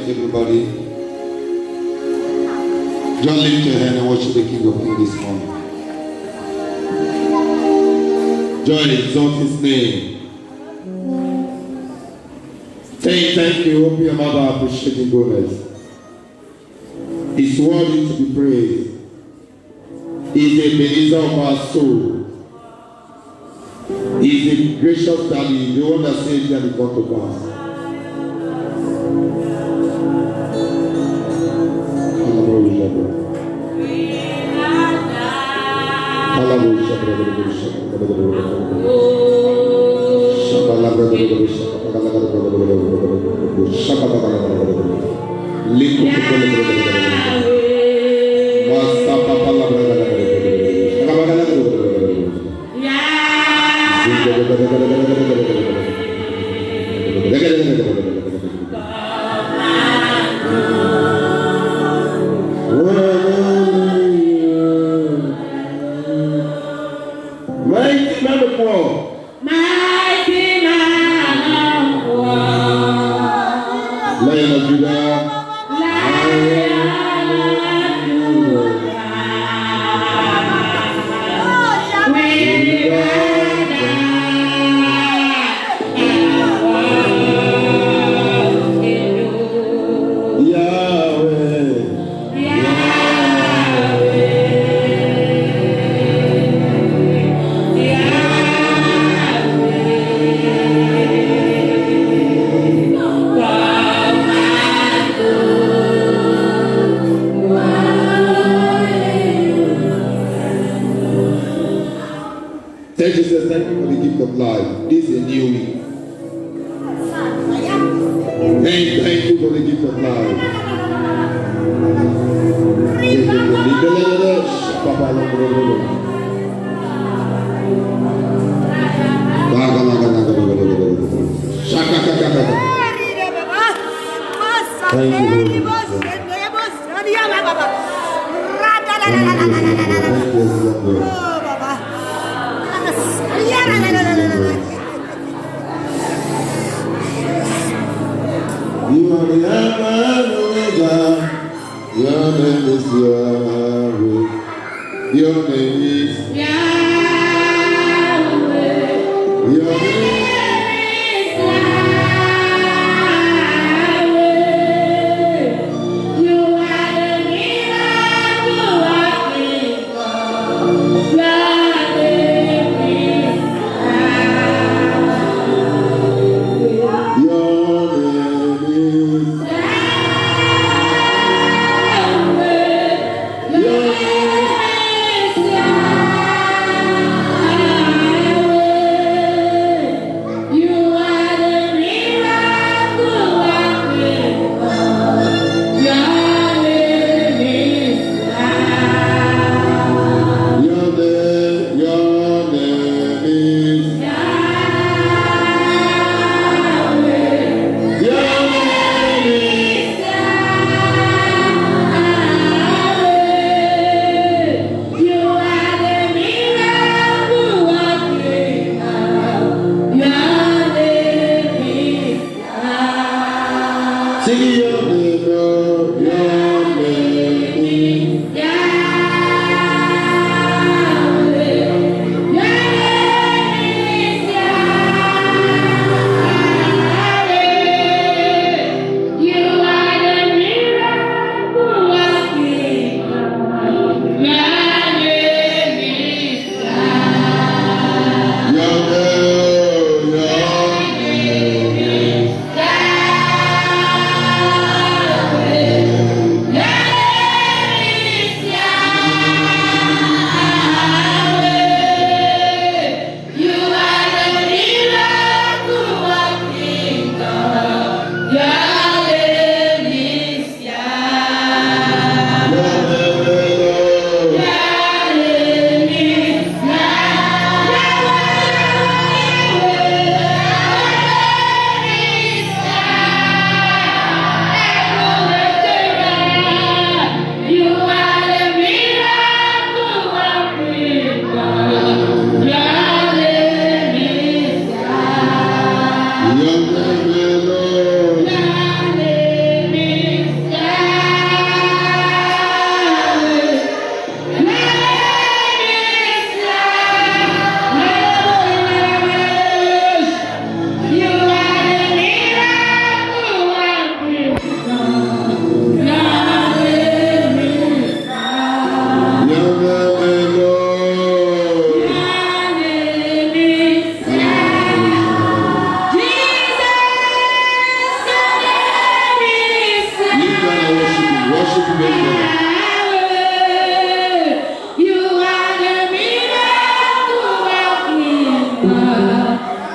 everybody. Just lift your hand and worship the King of Kings this morning. Joy, exalt his name. Thank you. Open your mouth and appreciate his goodness. He's worthy to be praised. He's a Ebenezer of our soul. He's a gracious daddy, the one that saves and it come to pass.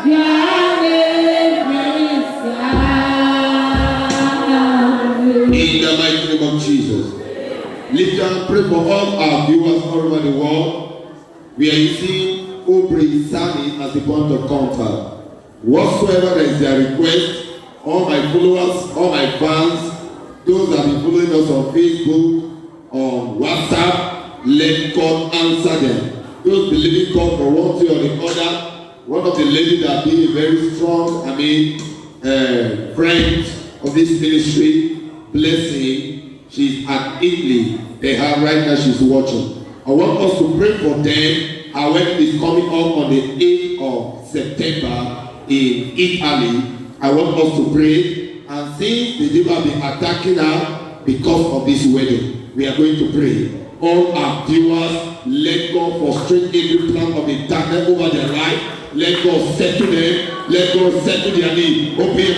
In the mighty name of Jesus. Lift and pray for all our viewers all over the world. We are using Aubrey Sani as the point of contact. Whatsoever is their request, all my followers, all my fans, those that have been following us on Facebook, on WhatsApp, let God answer them. Those believing God for one thing or the other. One of the ladies that been a very strong, friend of this ministry, blessing. She's at Italy. They have right now. She's watching. I want us to pray for them. Our wedding is coming up on the 8th of September in Italy. I want us to pray. And since the devil have been attacking her because of this wedding, we are going to pray. All our viewers, let God frustrate every plan of the darkness over their life. Let God settle them. Let God settle their need. Open your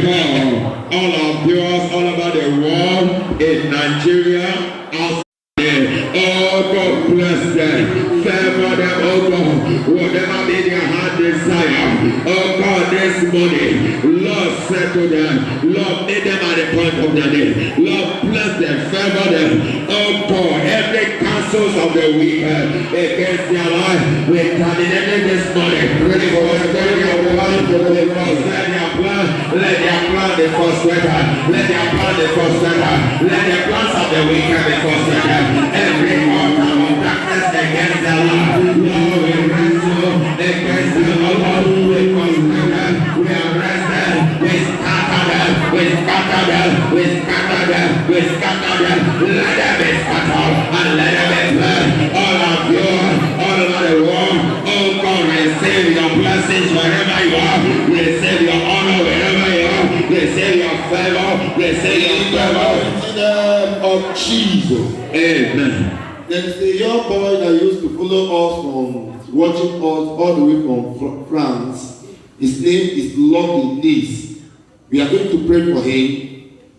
mouth. All our viewers all over the world, in Nigeria, outside there. Oh, God bless them. Favor them, oh God. Whatever be their heart desire. Oh God, this morning, Lord, settle them. Lord, meet them at the point of their need. Lord, bless them. Favor them. Oh God, every counsels of the wicked against their life, we terminate this morning. Ready for their plan. Let their plan be frustrated. Let their plan be frustrated. Let the plans of the wicked be frustrated. Every altar of darkness against their life, Lord, we wrestle against them. Oh Lord, we frustrate them. We arrest them. We scatter them. We scatter them. We scatter them. We scatter them. Let them be scattered and let them be burned. All of you, all over the world, oh God, receive your blessings wherever you are. Receive your honor wherever you are. Receive your favor. Receive your favor. In the name of Jesus. Amen. There is a young boy that used to follow us from watching us all the way from France. His name is Lucky Nice. We are going to pray for him.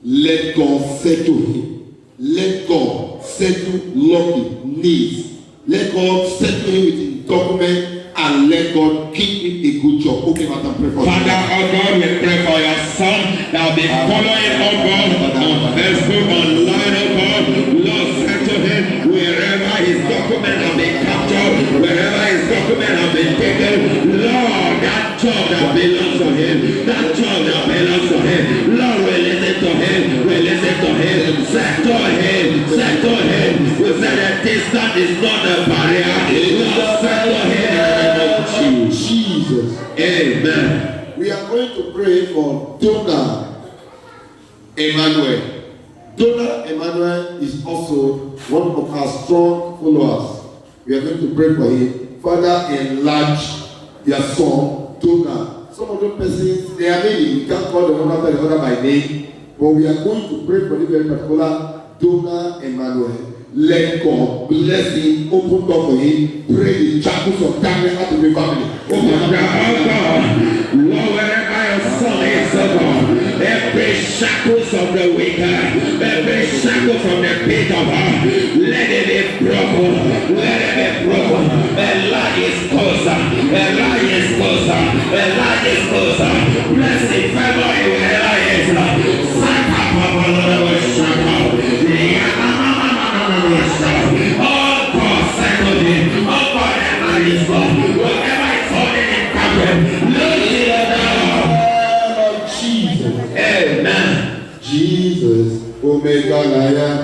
Let God settle him. Let God settle Lucky Nice. Let God settle him with his document and let God give him a good job. Okay, Father, pray for Father, oh God, we pray for your son that will be following, oh God, on Facebook, online, oh God. Lord, settle him wherever his document have been captured, wherever his document have been taken. Lord, that job that belongs to him, that job that belongs to him, Lord, we listen to him, we listen to him, settle him, settle him. We say that distance is not a barrier. Lord, settle him. Jesus. Amen. We are going to pray for Donald Emmanuel. Donald Emmanuel is also one of our strong followers. We are going to pray for him. Father, enlarge their son, Donald. Some of those persons, they are many. We can't call them one after the other by name. But we are going to pray for this very particular Donald Emmanuel. Let God bless him, open door for him, pray the shackles of darkness out of the family. Oh God, Lord, wherever your son is, oh God, every shackles of the wicked, every shackle from the pit of hell, let it be broken, let it be broken. The light is closer, the light is closer, the light is closer. Bless him, favor him wherever he is. Saka, Papa, Shaka, oh God, settle him. Oh God, ever is God. Whatever is holding him captive, lose it now. Jesus. Amen. Jesus, Omega Lion,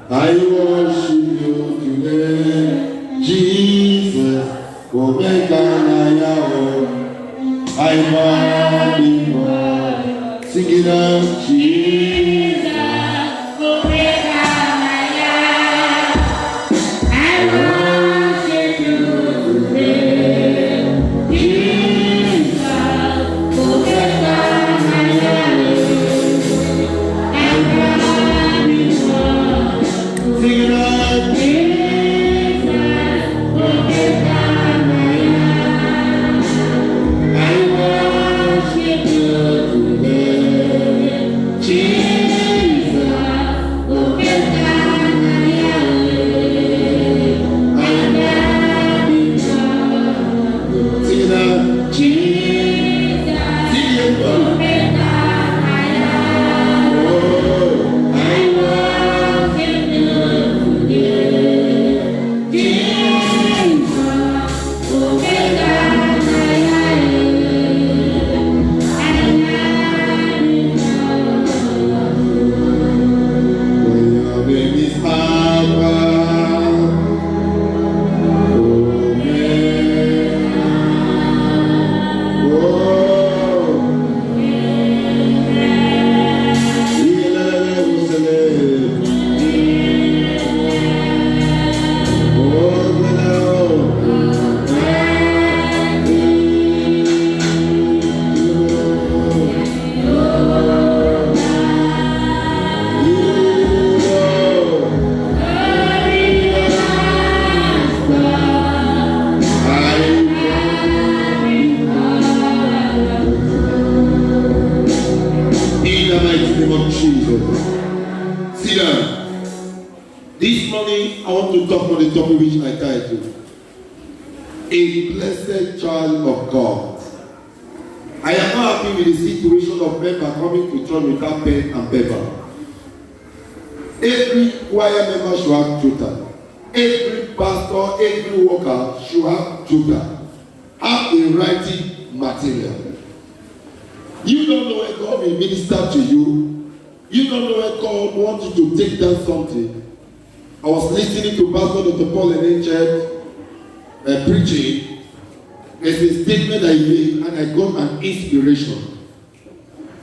I worship you today. Jesus, Omega Lion, I worship you. Sing it out, Jesus. talk on the topic which I titled, A Blessed Child of God. I am not happy with the situation of members coming to church without pen and paper. Every choir member should have tutor. Every pastor, every worker should have tutor. Have a writing material. You don't know when God will minister to you. You don't know when God wants you to take down something. I was listening to Pastor Dr. Paul Enenche preaching. There's a statement I made and I got an inspiration.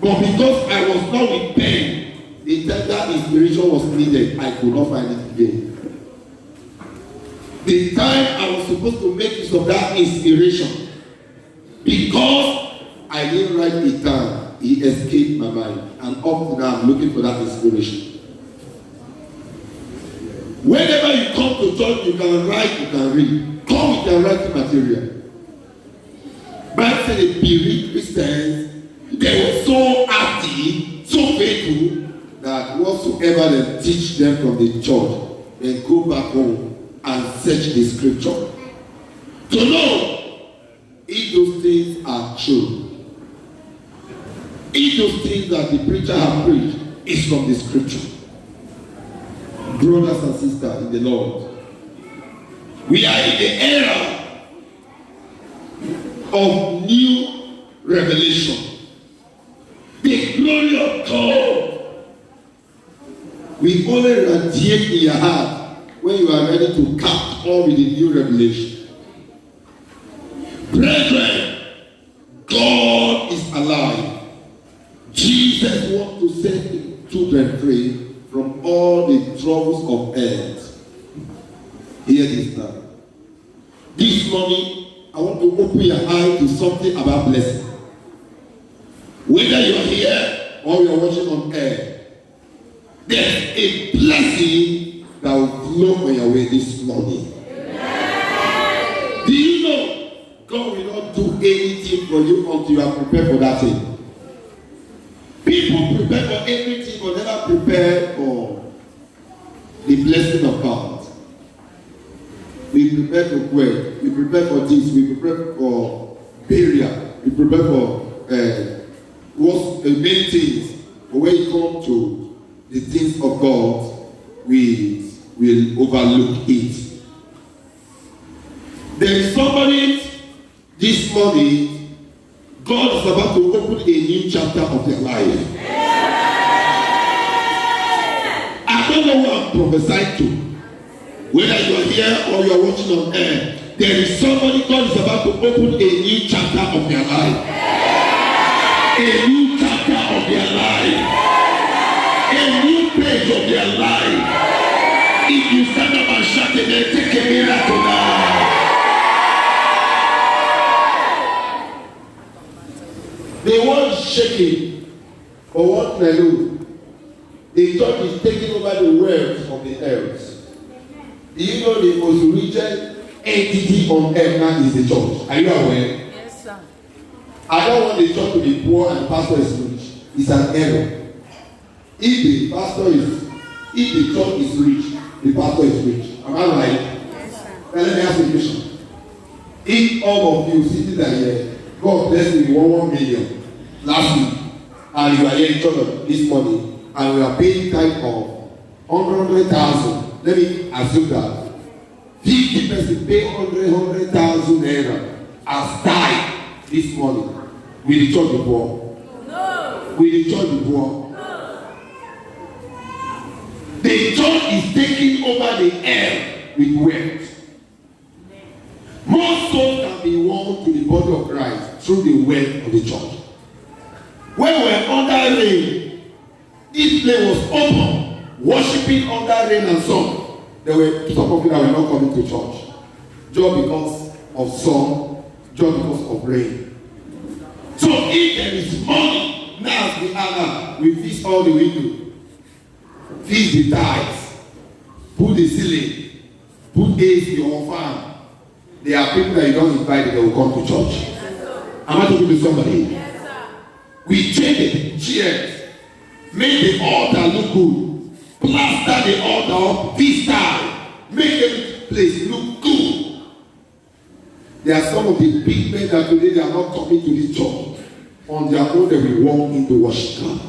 But because I was not with pen, the time that inspiration was needed, I could not find it again. The time I was supposed to make use of that inspiration, because I didn't write it down, it escaped my mind. And up to now, I'm looking for that inspiration. Whenever you come to church, you can write, you can read. Come with your writing material. Bible said the bereaved Christians, they were so active, so faithful, that whatsoever they teach them from the church, they go back home and search the scripture to know if those things are true. If those things that the preacher has preached is from the scripture. Brothers and sisters in the Lord, we are in the era of new revelation. The glory of God will only radiate in your heart when you are ready to catch on with the new revelation. Brethren, God is alive. Jesus wants to set children free from all the troubles of earth. Hear this now. This morning, I want to open your eye to something about blessing. Whether you are here or you are watching on air, there's a blessing that will flow on your way this morning. Amen. Do you know God will not do anything for you until you are prepared for that thing? People prepare for everything but never prepare for the blessing of God. We prepare for wealth, we prepare for this, we prepare for burial, we prepare for what's the main things. But when it comes to the things of God, we will overlook it. There is somebody this morning, God is about to open a new chapter of their life. I don't know who I'm prophesying to. Whether you are here or you are watching on air, there is somebody God is about to open a new chapter of their life. A new chapter of their life. A new page of their life. If you stand up and shout it, then take a miracle now. The world is shaking for what they do. The church is taking over the wealth of the earth. Do you know the most richest entity on earth now is the church? Are you aware? Yes, sir. I don't want the church to be poor and the pastor is rich. It's an error. If the church is rich, the pastor is rich. Am I right? Yes, sir. Now let me ask you a question. If all of you sitting there here, God bless me 1 million last week, and you are here in church this morning, and we are paying tithe of 100,000. Let me assume that 50% pay 100,000 naira as tithe this morning. Will the church be poor? No. Will the church be poor? No. The church is taking over the air with wealth. More souls can be won to the body of Christ through the wealth of the church. When we were under rain, this place was open, worshiping under rain and sun. There were some of you that were not coming to church, just because of sun, just because of rain. So if there is money, now as we are now, we fix all the windows, fix the tiles, put the ceiling, put AC on fan. There are people that you don't invite that will come to church. Am I talking to somebody? Yes, sir. We changed the chairs, made the altar look good, plaster the altar up, this time. Make every place look good. There are some of the big men that today they are not coming to this church. On their own, they will walk into worship God.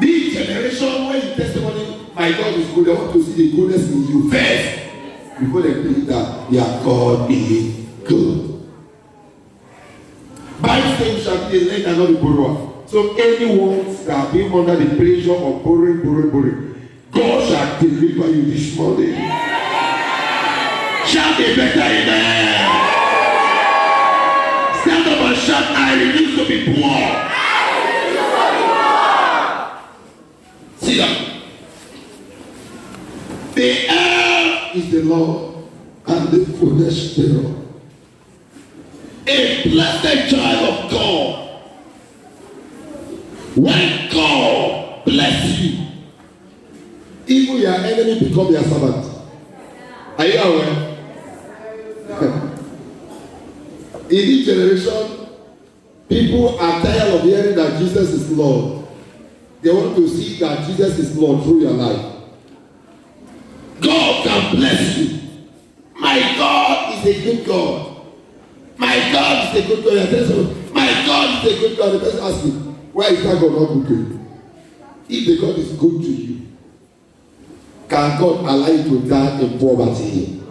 This generation, when you testimony, my God is good, they want to see the goodness in you first before they believe that their God is good. Bible says you shall be the lender and not the borrower. So anyone that being under the pressure of borrowing, God shall deliver you this morning. Shout a better amen. Stand up and shout, I refuse to be poor. Sit down. The earth is the Lord and the fullness thereof. A blessed child of God. When God bless you, even your enemy become your servant. Are you aware? In this generation, people are tired of hearing that Jesus is Lord. They want to see that Jesus is Lord through your life. God can bless you. My God is a good God. My God is a good God. My God is a good God. The person asks me, why is that God not good to you? If the God is good to you, can God allow you to die in poverty?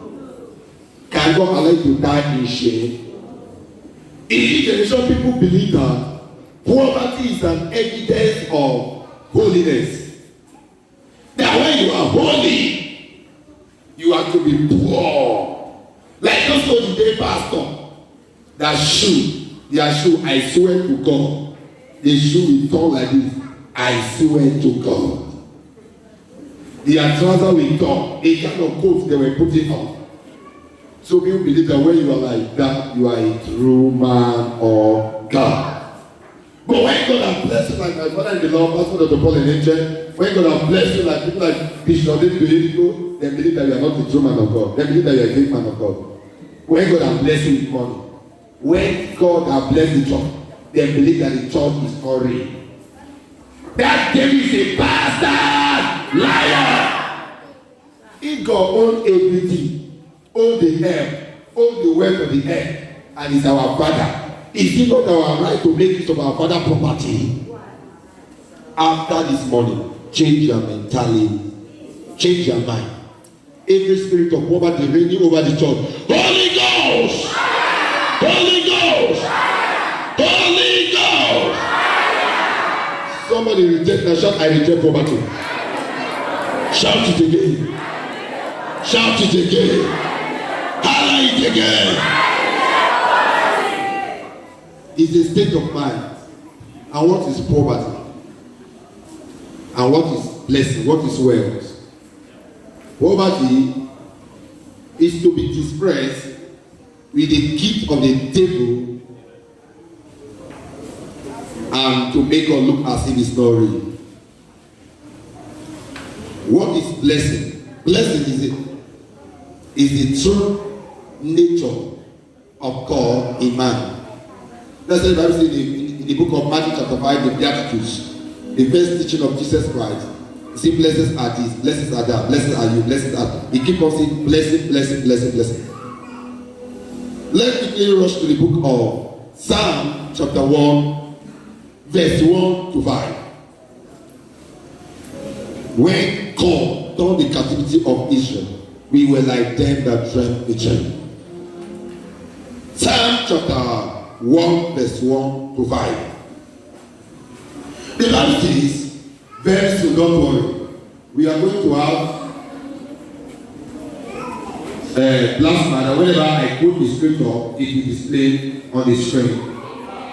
Can God allow you to die in shame? In this generation, people believe that poverty is an evidence of holiness. That when you are holy, you have to be poor. Like just go today, pastor. That shoe, their shoe, I swear to God, the shoe will turn like this. I swear to God. Their trouser will turn. A kind of coat they were putting on. So people believe that when you are like that, you are a true man or God. But when God has blessed you like my father in the Lord, Pastor Dr. Paul and Angel, when God has blessed you like people like Bishop David, they believe that you are not the true man of God. They believe that you are a great man of God. When God has blessed you with money, when God has blessed the church, they believe that the church is not real. That devil is a bastard liar. If God owns everything, own the earth, own the wealth of the earth, and is our father, is it not our right to make use of our father's property? After this morning, change your mentality, change your mind. Every spirit of poverty reigning over the church, Holy Ghost, Holy Ghost, Holy Ghost. Somebody reject now, shout, I reject poverty. Shout it again. Shout it again. Holler it again. It's a state of mind. And what is poverty? And what is blessing? What is wealth? Poverty is to be expressed with the gift of the devil and to make us look as if it's not real. What is blessing? Blessing is the true nature of God in man. That's what the Bible says in the book of Matthew chapter 5, the Beatitudes, the first teaching of Jesus Christ. You see, blessings are this, blessings are that, blessings are you, blessings are. He keep on saying blessing, blessing, blessing, blessing. Let's quickly rush to the book of Psalm chapter 1, verse 1 to 5. When God turned the captivity of Israel, we were like them that dreamt a dream. Psalm chapter 1 verse 1 to 5. The Bible says, very soon, don't worry, we are going to have plasma that whenever I put the scripture, it will display on the screen.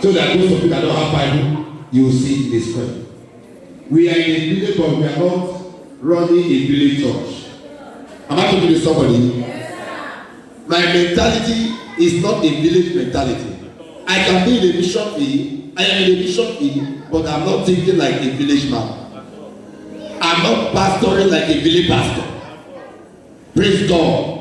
So that those of you that don't have Bible, you will see it in the screen. We are in a village, but we are not running a village church. Am I talking to somebody? My mentality is not a village mentality. I can be in a mission field, I am in a mission field, but I'm not thinking like a village man. I'm not pastoring like a village pastor. Praise God.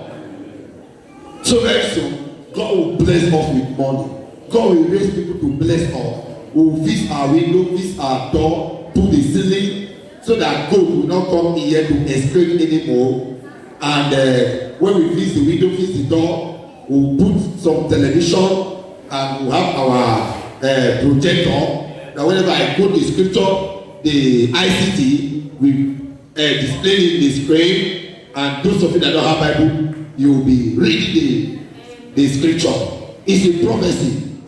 So very soon, God will bless us with money. God will raise people to bless us. We will fix our window, fix our door, do the ceiling. so that goat will not come here to exclaim anymore. And when we fix the window, fix the door, we'll put some television and we'll have our projector. That whenever I quote the scripture, the ICT will display in the screen, and those of you that don't have Bible, you will be reading the scripture. It's a prophecy.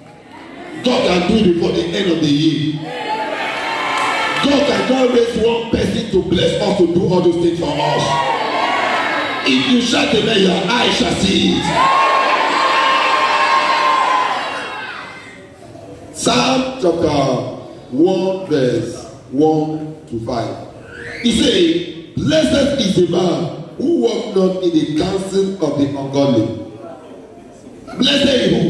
God can do it before the end of the year. God can raise one person to bless us to do all those things for us. If you shout amen, your eyes shall see it. Psalm chapter 1 verse 1 to 5. He says, blessed is the man who walk not in the counsel of the ungodly. Blessed is who?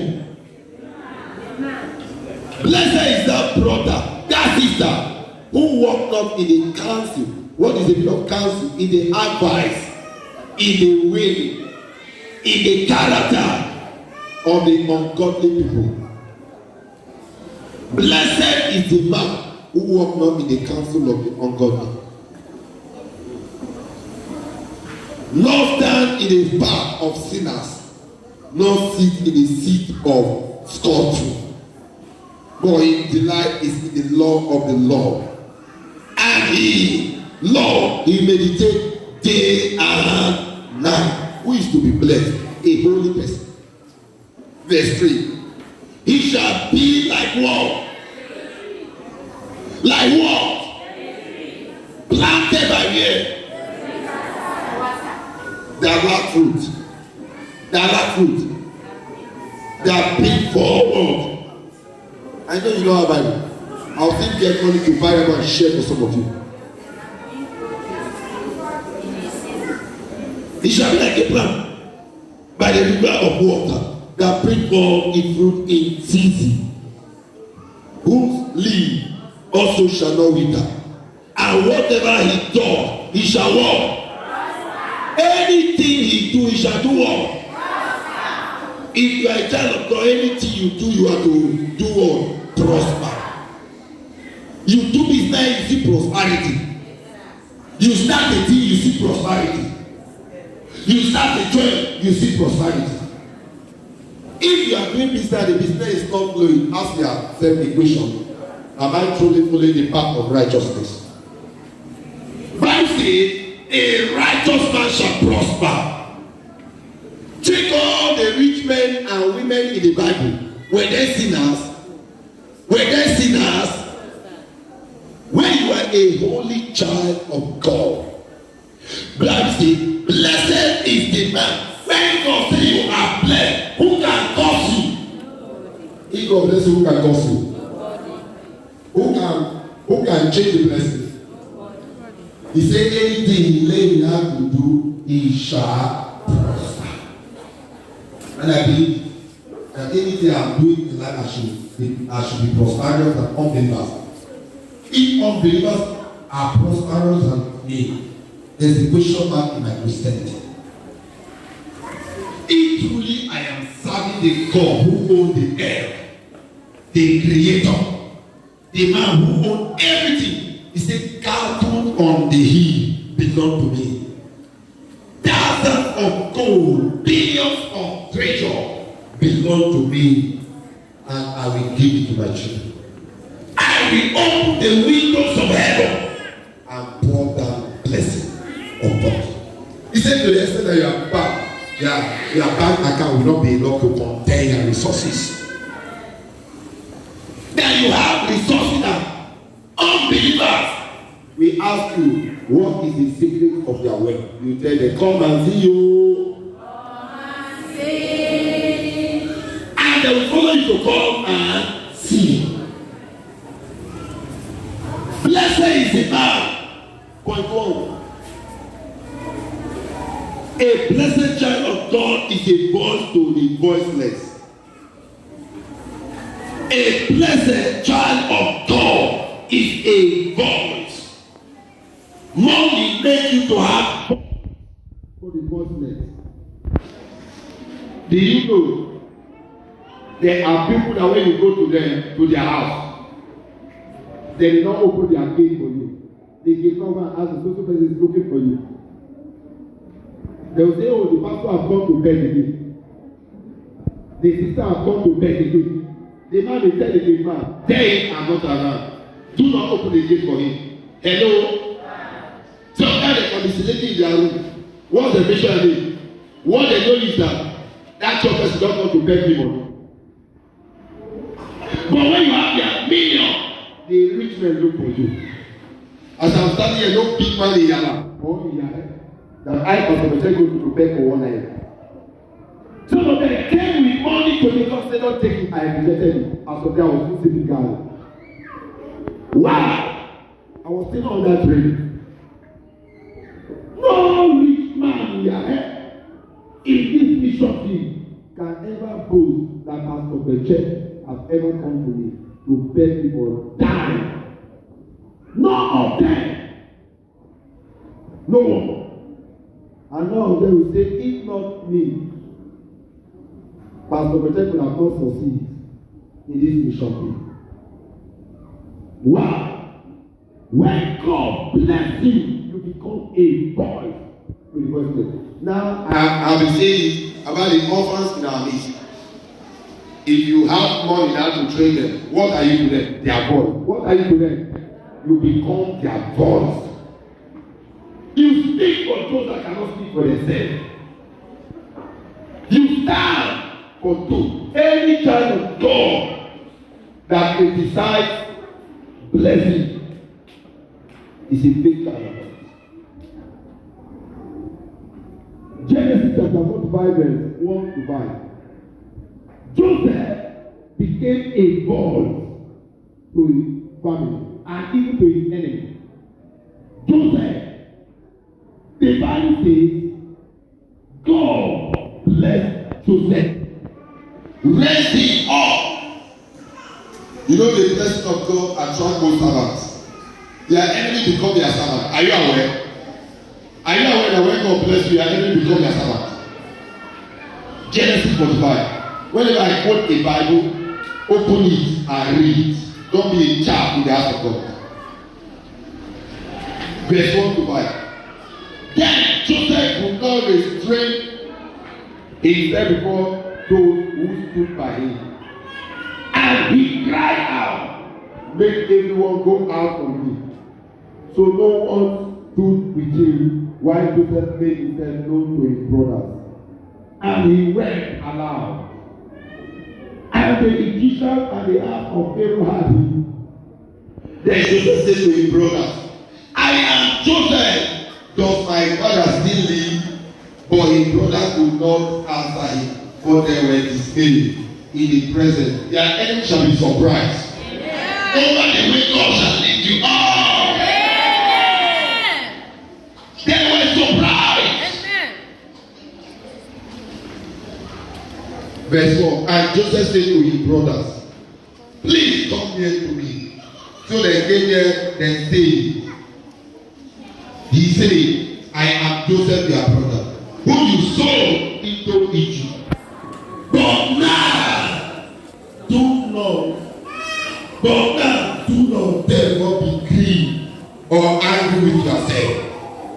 Blessed is that brother, that sister, who walk not in the counsel. What is the meaning of counsel? In the advice, in the way, in the character of the ungodly people. Blessed is the man who walk not in the counsel of the ungodly, nor stand in the path of sinners, nor sit in the seat of scornful. But his delight is in the law of the Lord, and he meditate day and night. Who is to be blessed? A holy person. Verse 3. He shall be like what? Like what? Planted by where? They lack fruit. They lack fruit. They are big forward. I know you know our Bible. I'll think get money to buy them and share for some of you. He shall be like a plant by the river of water that bring forth its fruit in season, whose leaf also shall not wither, and whatever he does, he shall walk. Anything he do, he shall do what? If you are a child of God, anything you do, you are to do what? Prosper. You do business, you see prosperity. You start a thing, you see prosperity. You start a job, you see prosperity. If you are doing business, the business is not flowing, ask yourself the question: am I truly following the path of righteousness? Bible says, a righteous man shall prosper. Take all the rich men and women in the Bible. Were they sinners? Were they sinners? When you are a holy child of God, Bible says, blessed is the man. When God says you are blessed, who can curse you? If God bless you, who can curse you? Who can change the blessing? He said anything he lay in hand to do, he shall prosper. And I believe that anything I'm doing in life, I should be prosperous than unbelievers. If unbelievers are prosperous than me, there's a question mark in my Christianity. If truly I am serving the God who owns the air, the creator, the man who owns everything, he said, cattle on the hill belong to me. Thousands of gold, billions of treasure belong to me, and I will give it to my children. I will open the windows of heaven and pour down blessing upon. He said to the extent that your bank account will not be enough to contain your resources. Then you have resources that unbelievers. We ask you, what is the secret of their wealth? You tell them, come and see you. Come and see. And they will follow you to come and see. Blessed is the man. Point one. A blessed child of God is a voice to the voiceless. A blessed child of God is a voice. Money makes you to have for the voiceless. Do you know there are people that when you go to them to their house, they will not open their gate for you. they can come and ask the social person is looking for you. They will say, oh, the pastor has come to bed again. The sister has come to bed again. The man will tell the gate man, tell him I'm not around. Do not open the gate for him. Hello? Sometimes they can be selecting in their room. What's the mission of it? What they know is that church person don't want to beg me money. But when you have their million, the rich men look for you. As I'm standing here, no big man in Yala or in Yala that I was going to go to beg for 1 night. Some of them came with money to the God, they don't take it. I rejected it. As of there, I was too simple guy. Wow! I was still on that train. No rich man in Yala in this mission field can ever boast that Pastor Bechet has ever come to me to beg me for dime. None of them. No one. And none of them will say, if not me, Pastor Bechet would have not succeed in this mission field. Wow. When God bless you, you become a voice. Now, I've been saying about the orphans in our midst. If you have money now to train them, what are you to them? Their voice. What are you to them? You become their voice. You speak for those that cannot speak for themselves. You stand for those. Any child of God that criticizes blessing is a big child of God. Genesis chapter 45 verse 1 to 5. Joseph became a voice to his family and even to his enemy. Joseph, the Bible says, God bless Joseph. Raise him up. You know the blessing of God attracts most servants. Their enemy become their servant. Are you aware? Are you aware that when God bless you, your enemy become your servant? Genesis 45. Whenever I quote a Bible, open it and read. Don't be a child in the house of God. Verse 1 to 5. Then Joseph could not restrain himself before those who stood by him. And he cried out, make everyone go out from me. So no one stood with him while Joseph made himself known to his brothers. And he wept aloud. And the Egyptian and the house of Pharaoh had him. Then Joseph said to his brothers, I am Joseph. Does my father still live? But his brothers could not answer him, for they were dismayed in the presence. Their enemies shall be surprised. Amen. Over the way God shall lift you up. Amen. They were surprised. Amen. Verse 4. And Joseph said to his brothers, please come here to me. So they came here and said, he said, I am Joseph your brother, whom you sold into Egypt. But now, do not therefore be grieved or angry with yourself,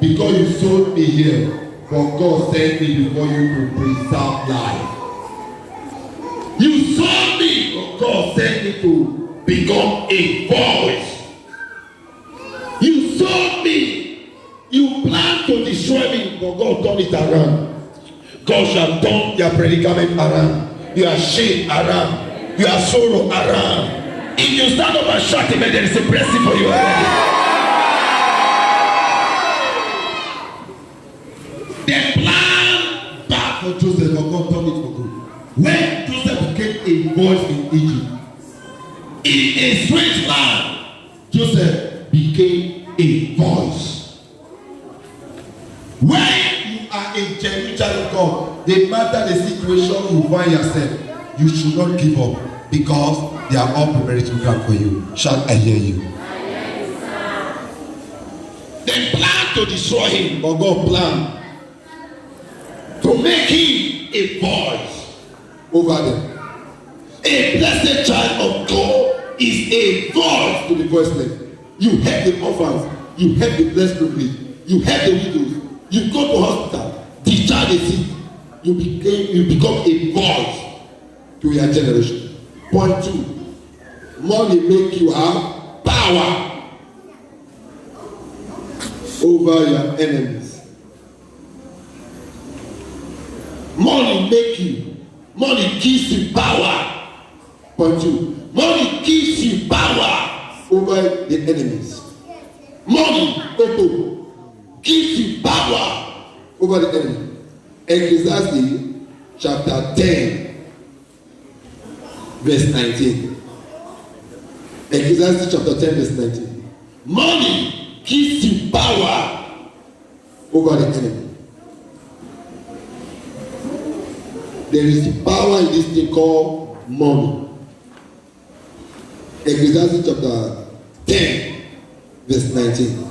because you sold me here, for God sent me before you to preserve life. You sold me, but God sent me to become a voice. You sold me. You plan to destroy me, but God turned it around. God shall turn your predicament around, your shame around, your sorrow around. If you stand up and shout amen, there is a blessing for you. The plan bad for Joseph, but God turned it for good. When Joseph became a voice in Egypt, in a strange land, Joseph became a voice. When you are a genuine child of God, no matter the situation you find yourself, you should not give up, because they are all prepared to come for you. Shall I hear you? They plan to destroy him, but God planned to make him a voice over them. A blessed child of God is a voice to the voiceless. You help the orphans. You help the less privileged. You help the widows. You go to hospital, discharge the sick. You become a voice to your generation. Point 2. Money make you have power over your enemies. Money gives you power. Point 2. Money gives you power over the enemies. Money gives you power over the enemy. Ecclesiastes chapter 10 verse 19. Ecclesiastes chapter 10 verse 19. Money gives you power over the enemy. There is power in this thing called money. Ecclesiastes chapter 10 verse 19.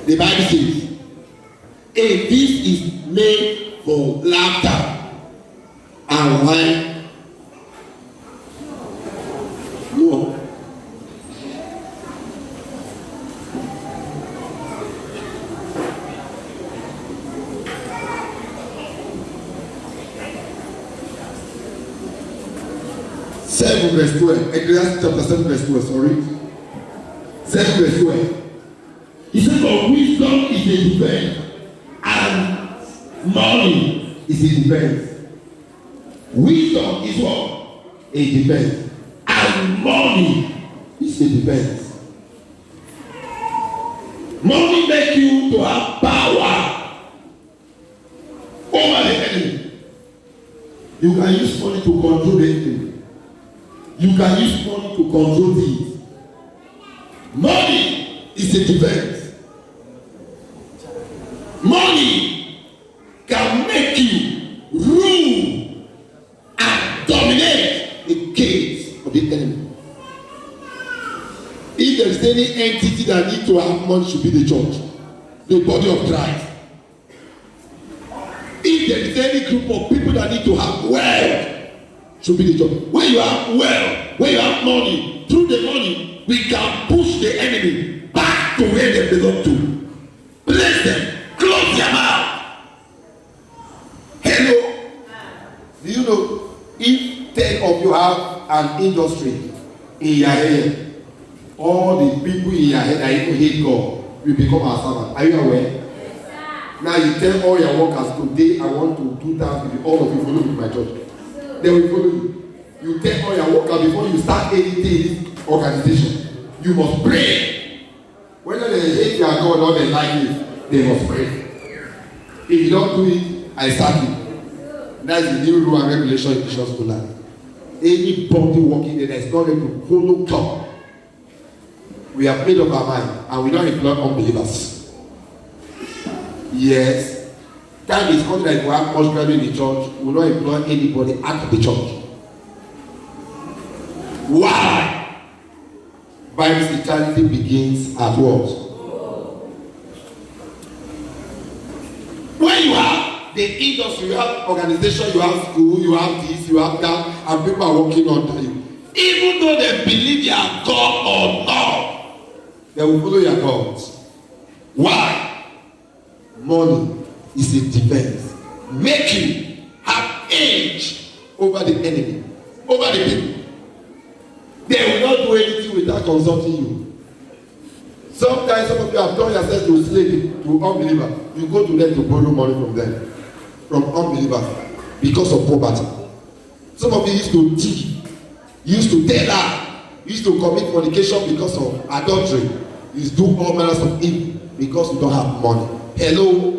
The Bible says, a feast is made for laughter and wine. No. Seven verse 12. Ecclesiastes chapter 7 verse 12. Sorry. 7 verse 12. He said, for wisdom is a defense, and money is a defense. Wisdom is what? A defense. And money is a defense. Money makes you to have power over the enemy. You can use money to control the enemy. You can use money to control things. Money is a defense. Money can make you rule and dominate the gates of the enemy. If there is any entity that needs to have money, should be the church, the body of Christ. If there is any group of people that need to have wealth, should be the church. When you have wealth, when you have money, through the money, we can push the enemy back to where they belong to. Bless them. Close their mouth. Hello. Do you know if 10 of you have an industry in your head, all the people in your head that even hate God will become our servant? Are you aware? Yes, now you tell all your workers, today I want to do that with all of you, follow me to my church. They will follow you. You tell all your workers before you start anything in this organization, you must pray. Whether they hate your God or they like it, they must pray. If you don't do it, I sack you. That's the new rule and regulation in Bishop School. Anybody working there that's not able to follow God, we have made up our mind and we don't employ unbelievers. Yes, time is coming that we have much graduate in the church, we will not employ anybody out of the church. Why? Bible spirituality begins at what? When you have the industry, you have organization, you have school, you have this, you have that, and people are working under you. Even though they believe you are God or not, they will follow your gods. Why? Money is a defense. Make you have edge over the enemy, over the people. They will not do anything without consulting you. Sometimes some of you have turned yourself to a slave to unbelievers. You go to them to borrow money from them, from unbelievers, because of poverty. Some of you used to thief, used to tell lie, used to commit fornication because of adultery. You used to do all manners of evil because you don't have money. Hello?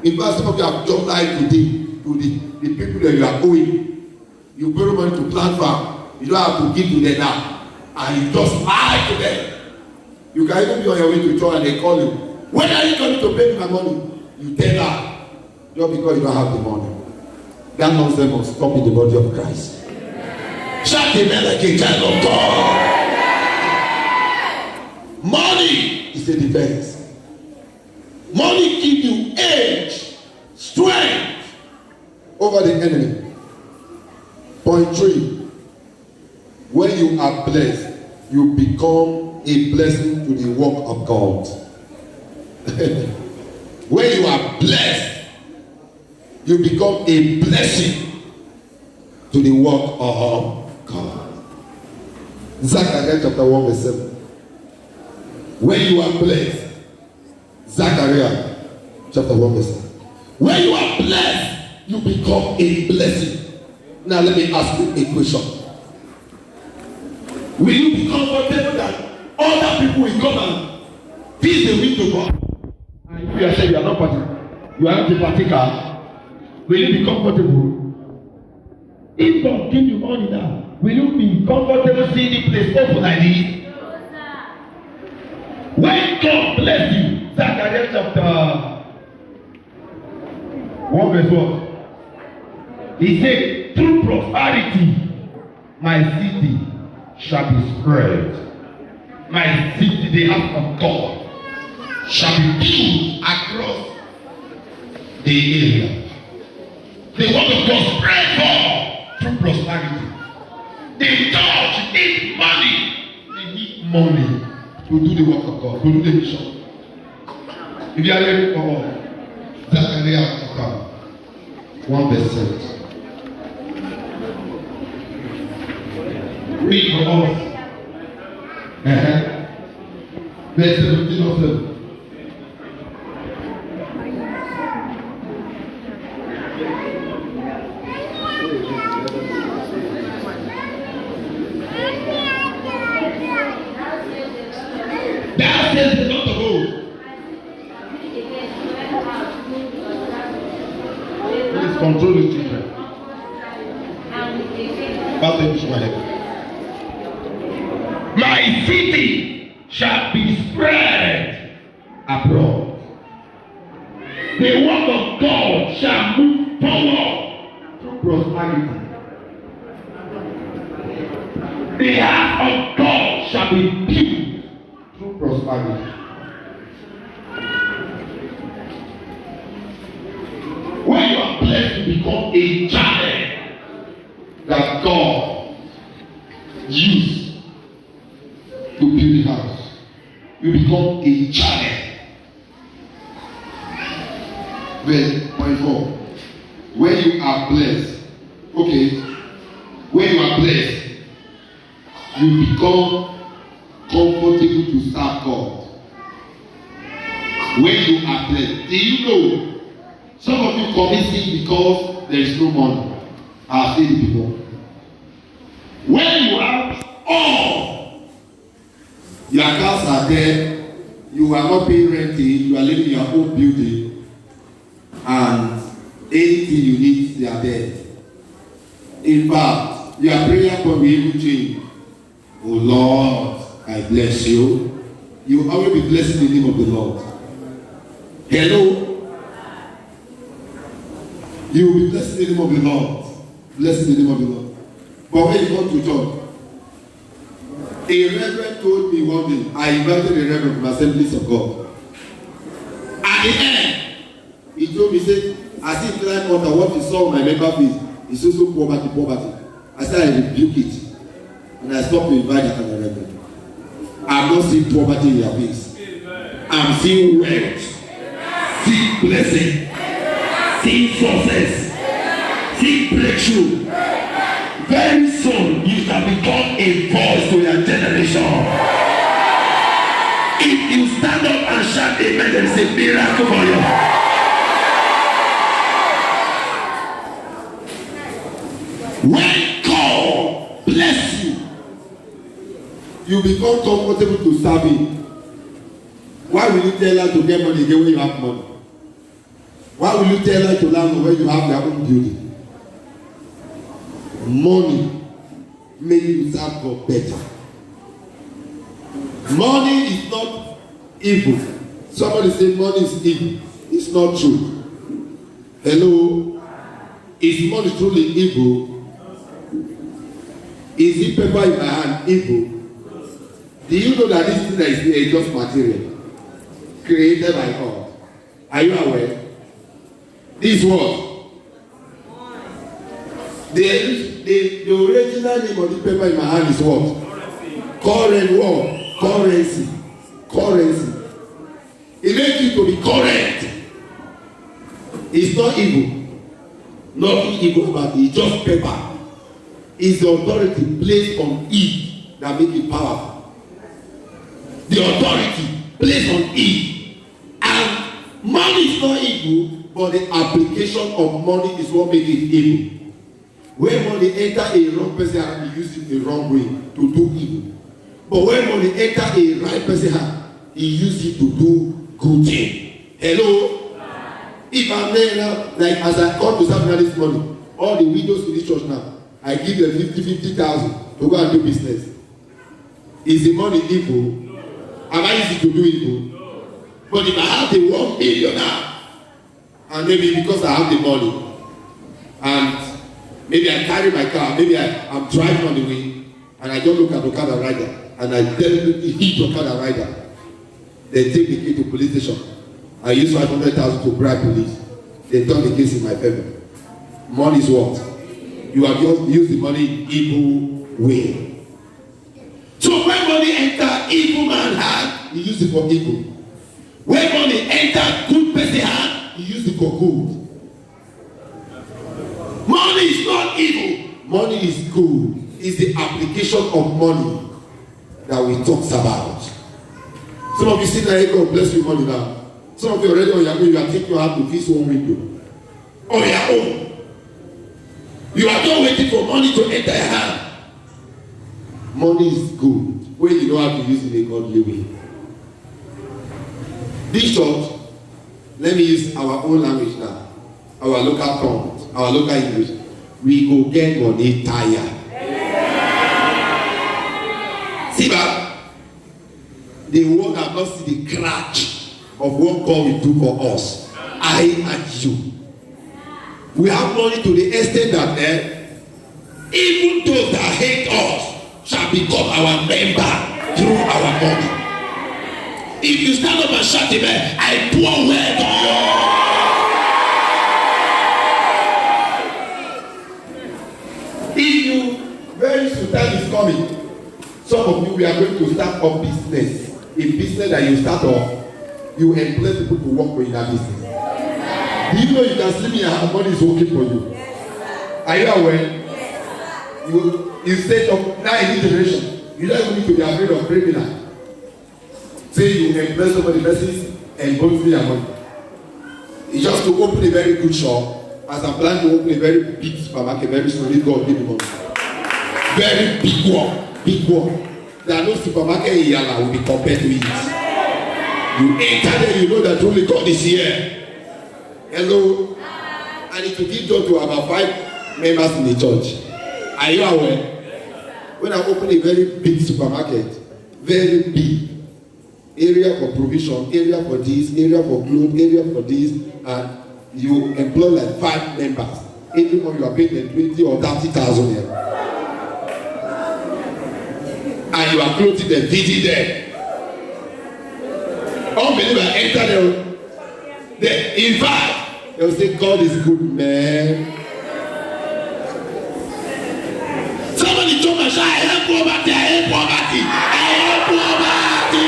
In fact, some of you have just lied today to the people that you are owing. You borrow money to plant farm. You don't have to give to them now. And you just lie to them. You can even be on your way to church and they call you. When are you coming to pay me my money? You tell her. Just because you don't have the money. That nonsense must stop in the body of Christ. Shout amen like a child of God. Money is a defense. Money gives you edge, strength over the enemy. Point 3. When you are blessed, you become a blessing to the work of God. When you are blessed, you become a blessing to the work of God. Zechariah chapter 1 verse 7. When you are blessed, Zechariah chapter 1 verse 7. When you are blessed, you become a blessing. Now let me ask you a question. Will you be comfortable that other people will come and feed the wind to God? And if you are saying you are not partaker, you are not a partaker, will you be comfortable? If God give you money now, will you be comfortable seeing the place open like this? When God bless you, Zechariah chapter 1 verse 1, he said, through prosperity, my city shall be spread. My city, the house of God, shall be built across the area. The word of God spread more through prosperity. The church need money. They need money to do the work of God, to do the mission. If you are ready for Zechariah chapter 1 verse 7. Read for us. Verse 17 of 7. That says the Lord of hosts. Please control the children. About the issue ahead. My city shall be spread abroad. The word of God shall move forward through prosperity. The house of God shall be built through prosperity. When you are blessed to become a channel that God uses to build the house, you become a channel. Verse 24. When you are blessed, okay, when you are blessed, you become comfortable to serve God. When you are blessed, do you know some of you commit sin because there is no money? I have said it before. When you have all, your cars are there, you are not paying rent, you are living in your own building, and anything you need, they are there. In fact, your prayer point will even change. Oh Lord, I bless you. You will always be blessing the name of the Lord. Hello? You will be blessing the name of the Lord. Blessing the name of the Lord. But when you come to church, a reverend told me one day, I invited a reverend from Assemblies of God. At the end, he told me, he said, as he climbed under what he saw on my member face, it's also poverty. I said, I rebuke it. And I stopped to invite that other reverend. I'm not seeing poverty in your face. I'm seeing wealth, seeing blessing, seeing success, seeing breakthrough. Very soon you shall become a voice to your generation. If you stand up and shout amen, there is a miracle for you. When God bless you, you become comfortable to serve Him. Why will you tell her to get money again when you have money? Why will you tell her to land when you have your own building? Money make you serve God better. Money is not evil. Somebody say money is evil. It's not true. Hello? Is money truly evil? Is it paper in my hand evil? Do you know that this thing that is here is just material created by God? Are you aware? This what? The original name of the paper in my hand is what? Current what? Currency. It makes you to be correct. It's not evil. Nothing evil about it. It's just paper. It's the authority placed on it that makes it powerful. The authority placed on it. And money is not evil, but the application of money is what makes it evil. When money enter a wrong person hand, he use it the wrong way to do evil. But when money enter a right person hand, he use it to do good thing. Hello? If I'm there now, like as I come to Sabina this morning, all the widows in this church now, I give them 50,000 to go and do business. Is the money evil? Am I easy to do evil? But if I have the 1 million now, and maybe because I have the money, and maybe I carry my car, maybe I'm driving on the way, and I don't look at the Okada rider, and I deliberately hit the Okada rider, they take the key to police station. I use 500,000 to bribe police. They turn the case in my favor. Money is what? You have just used the money in evil way. So when money enter evil man hand, he use it for evil. When money enter good person hand, he use it for good. Money is not evil. Money is good. It's the application of money that we talk about. Some of you see that God bless you money now. Some of you already on your own, you are taking your hand to fix one window. On your own. You are not waiting for money to enter your hand. Money is good when you know how to use it in a godly way. This church, let me use our own language now. Our local tongue, our local English. We go get money tired. See that? The world have not seen the crash of what God will do for us. I and you. We have money to the extent that even those that hate us shall become our member through our money. If you stand up and shout amen, I pour word on you. If you very soon time is coming, some of you we are going to start a business. A business that you start off, you employ people to work for you in that business. Do you know you can sleep in your house, money is working for you? Are you aware? You state of now in this generation, you don't even need to be afraid of criminal. Say you employ somebody versus and both your money. It's just to open a very good shop. As I'm planning to open a very big supermarket very soon, need God give me money. Very big one. There are no supermarket in Yala will be compared to it. You enter there, you know that only God is here. Hello? And it will give joy to about 5 members in the church. Are you aware? When I open a very big supermarket, very big, area for provision, area for this, area for clothes, area for this, and you employ like 5 members. Every month you are paying them 20 or 30,000 here. And you are clothing them, feeding them. Unbelievers enter there. In fact, they will say, God is good, man. Somebody told me, I hate poverty, I hate poverty, I hate poverty.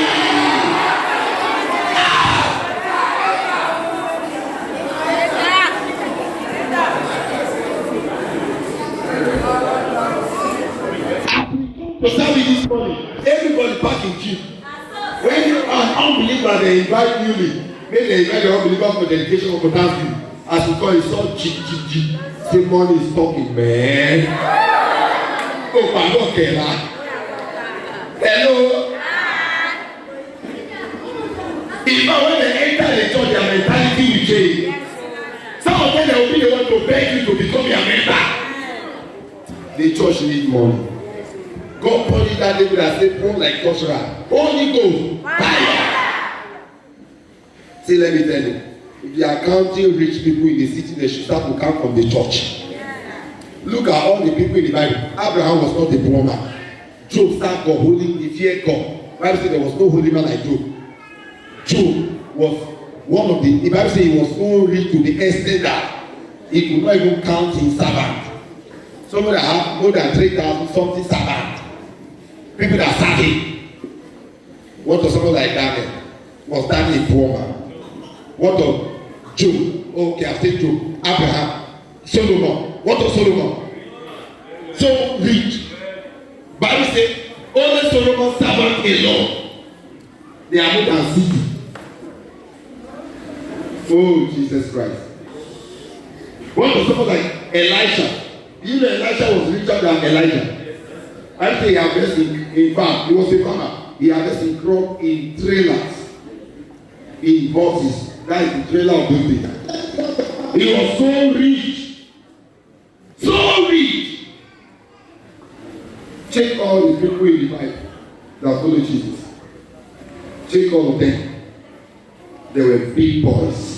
To start with this morning, everybody pack in queue. When you are an unbeliever, they invite newly. Maybe they invite the unbeliever for dedication or for thanksgiving. As we call it, so cheap. Say money is talking, man. Oh, pardon, Kela. Hello. If when they enter the church, their mentality will change. Some of them will be the one to beg you to become your member. The church need money. God punished that devil that said, "Pour like cultural, Holy Ghost, fire." See, let me tell you, if you are counting rich people in the city, they should start to count from the church. Look at all the people in the Bible. Abraham was not a poor man. Job started God holy, he feared God. Bible said there was no holy man like Job. Job was one of the Bible said he was so rich to the extent that he could not even count his servant. Somebody that have more than 3,000 something servants. People that serve him. What of someone like Daniel? Was Daniel a poor man? What of Job? Okay, I've taken Job. Abraham. Solomon. What of Solomon? So rich. Bible says, only Solomon's servant alone. They are more than 60. Oh, Jesus Christ. What of someone like Elisha? You know Elisha was richer than Elijah. I say he harvested in farm. He was a farmer. He harvested crop in trailers, in boxes. That is the trailer of those days. He was so rich. So rich. Check all the people in the Bible that follow Jesus. Check all of them. They were big boys.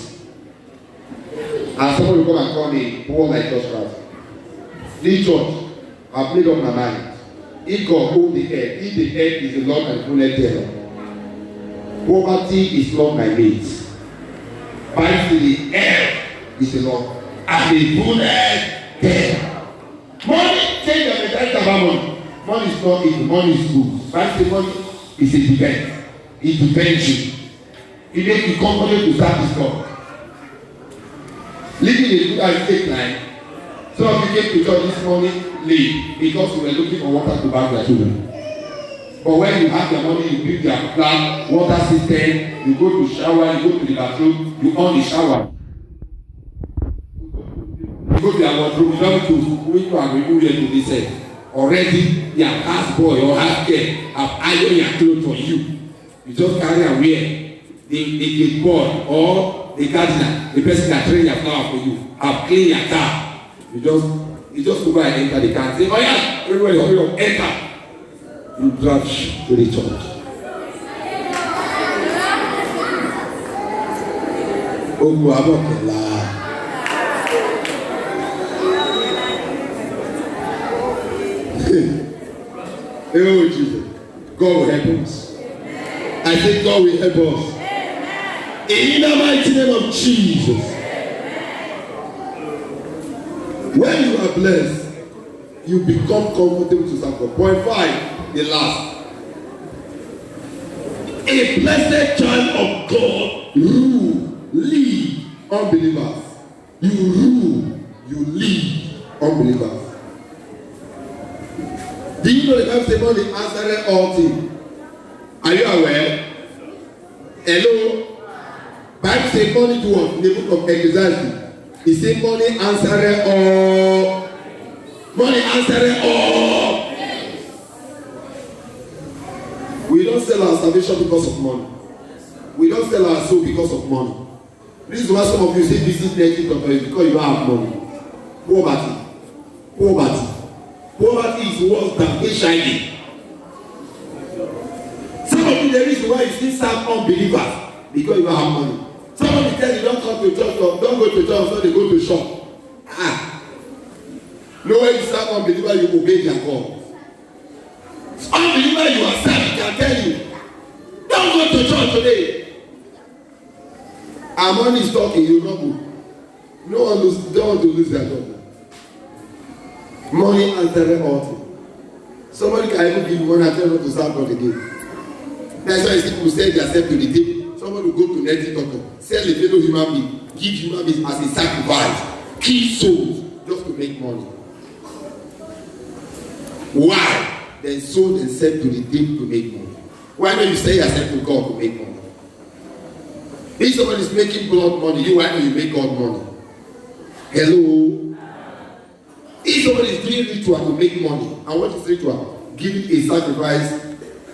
And someone will come and call me poor like us, right? This church, I've made up my mind. If God hold the earth, if the earth is the Lord and fullness thereof, poverty is not my mate. But the earth is the Lord and the fullness thereof. Money, change your mentality about money. Money is not evil, money is good. But the money is a defense. It defends you. It makes you comfortable to service God. Living a good and safe life. Some of you came to church this morning late because you were looking for water to bath your children. But when you have your money, you build your plant, water system, you go to shower, you go to the bathroom, you on the shower. You go to your wardrobe, you don't to which one will you wear to this end. Already, your house boy or house girl have ironed your clothes for you. You just carry and wear. The boy or the gardener, the person that train your flower for you, have cleaned your car. You just go and enter the car and say, oh yeah, everybody, enter. You drive to the church. Ogun abọ́kẹ̀lá. Oh Jesus, God will help us. I think God will help us. In the mighty name of Jesus. When you are blessed, you become comfortable to serve God. Point 5, the last. A blessed child of God lead unbelievers. You lead unbelievers. Do you know the Bible says money answered all things? Are you aware? Hello? Bible says money to what? In the book of Ecclesiastes. He said money answered all. Money answered all. We don't sell our salvation because of money. We don't sell our soul because of money. This is why some of you say business negative because you don't have money. Poverty is worse than HIV. Some of you, the reason why you still serve unbelievers because you don't have money. Some of you tell you don't come to church or don't go to church, so they go to shop. No way you serve unbeliever, you obey their God. Unbeliever you are serving can tell you, don't go to church today. Our money is talking, you don't go. No one don't want to lose their job. Money answering all things. Somebody can even give you money and tell you not to serve God again. That's why people sell themselves to the table. Somebody will go to Netty doctor, sell a fellow human being, give human beings as a sacrifice, kill souls just to make money. Why? Then sold themselves to the devil to make money. Why don't you sell yourself to God to make money? If somebody is making blood money, why don't you make God money? Hello? If somebody is doing ritual to make money, and what is ritual? Giving a sacrifice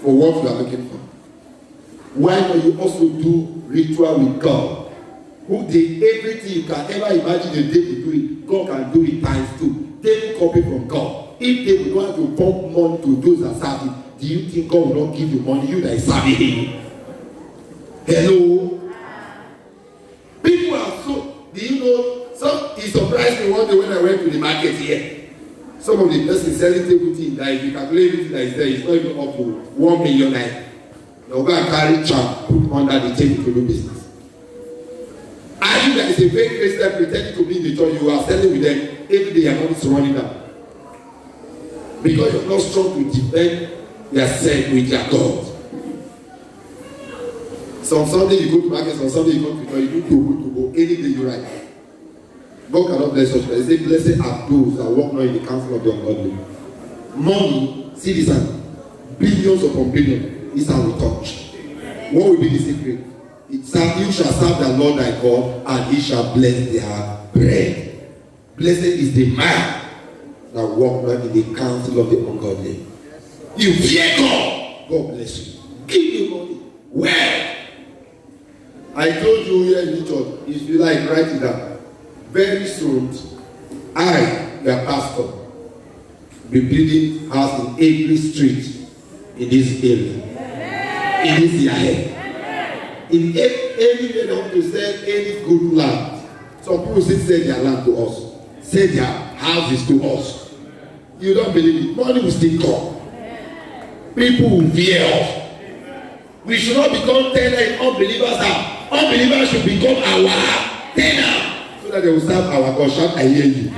for what you are looking for. Why don't you also do ritual with God? Who did everything you can ever imagine the devil do it, God can do it times 2. Devil copy from God. If they will want to pump money to those that serve him, do you think God will not give you money? You that is serving him. Hello? People are so, do you know, it surprised me one day when I went to the market here. Some of the persons selling table things that if you calculate everything that is there, it's not even up to 1 million naira. They'll go and carry charm, put under the table to do business. I think that is a fake Christian pretending to be in the church. You are selling with them every day, your money is running down. Because you're not strong to defend yourself with your God. Some Sunday you go to market, some Sunday you go to you do to go any day you write. God cannot bless us. He said, blessed are those that walk not in the counsel of the ungodly. Money, see this one, billions upon billions, this how we touch. What will be the secret? You shall serve the Lord thy God, and he shall bless their bread. Blessed is the man that walk not in the counsel of the ungodly. You fear God, God bless you. Give you money. Well, I told you here in the church, if you like, write it down. Very soon, I, your pastor, will be building house in every street in this area. In this year. In anywhere they want to sell any good land. Some people say sell their land to us. Sell their houses to us. You don't believe it. Money will still come. People will fear us. We should not become tenant in unbelievers' house. Unbelievers should become our tenant. So that they will serve our God. Shout, I hear you.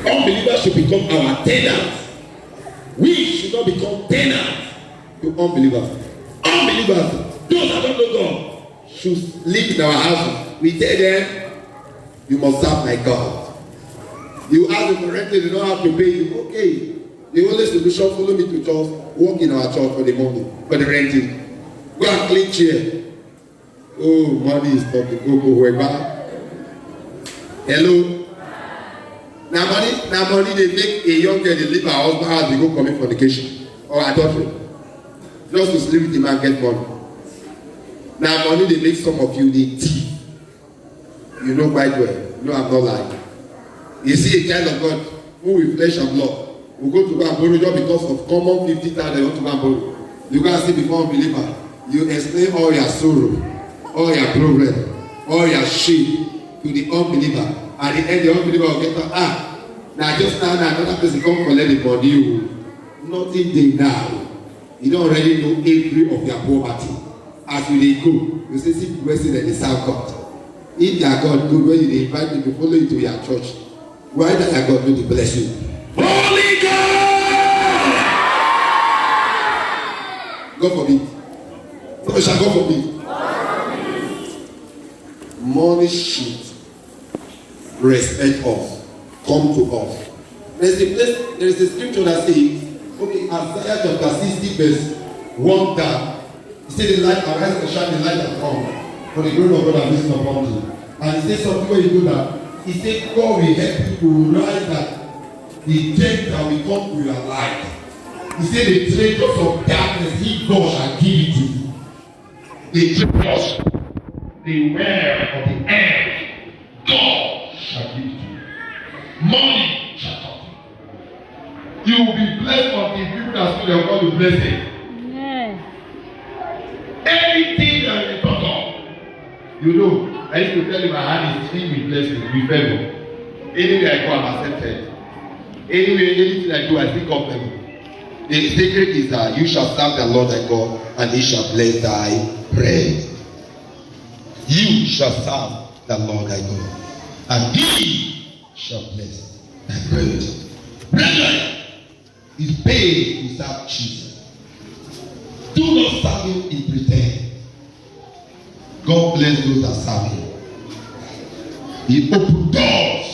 Unbelievers should become our tenants. We should not become tenants to unbelievers. Unbelievers, those that don't know God, should live in our houses. We tell them, you must serve my God. You ask them for rent, they don't have to pay you. Okay. The only solution, follow me to church, walk in our church for the money, for the renting. Go and clean chair. Oh, money is talking. Go whoever. Hello. Now money they make a young girl they leave her husband house, they go commit fornication or adultery. Just to sleep with him and get money. Now money they make some of you the thief. You know quite well. You know I'm not lying. You see a child of God who with flesh and blood will go to go and borrow just because of common 50,000 they want to go and borrow. You go and see before unbeliever. You explain all your sorrow, all your problem, all your shame to the unbeliever. At the end, the unbeliever will get up. Now just now another person come collect the body. Nothing they now. You don't already know every of their poverty. As you they go, you say, see people say that they serve God. If their God good, when you invite them to follow you to your church, why does their God do to bless you? Holy God! God forbid. So shall God forbid. Money should respect us, come to us. There is a scripture that says, okay, Isaiah chapter 60 verse 1 down. He said, the light arise and shine, the light has come. For the glory of God has risen upon thee. And he said something where you do that. He said, God will help you to realize that the Gentile will come to your light. He said, the treasures of darkness, he God shall give it to you. The treasures, the wealth of the earth, God shall give it to you. Money shall come. You will be blessed of the people that say God will bless them. Anything that you talk of, you know, I used to tell you my hand is filled with blessing, with favor. Anywhere I go, I'm accepted. Anywhere, anything I do, I think of favor. The secret is that you shall serve the Lord thy God, and he shall bless thy bread. You shall serve the Lord thy God, and he shall bless thy bread. Brethren, it's paid to serve Jesus. Do not serve him in pretend. God bless those that serve him. He opened doors.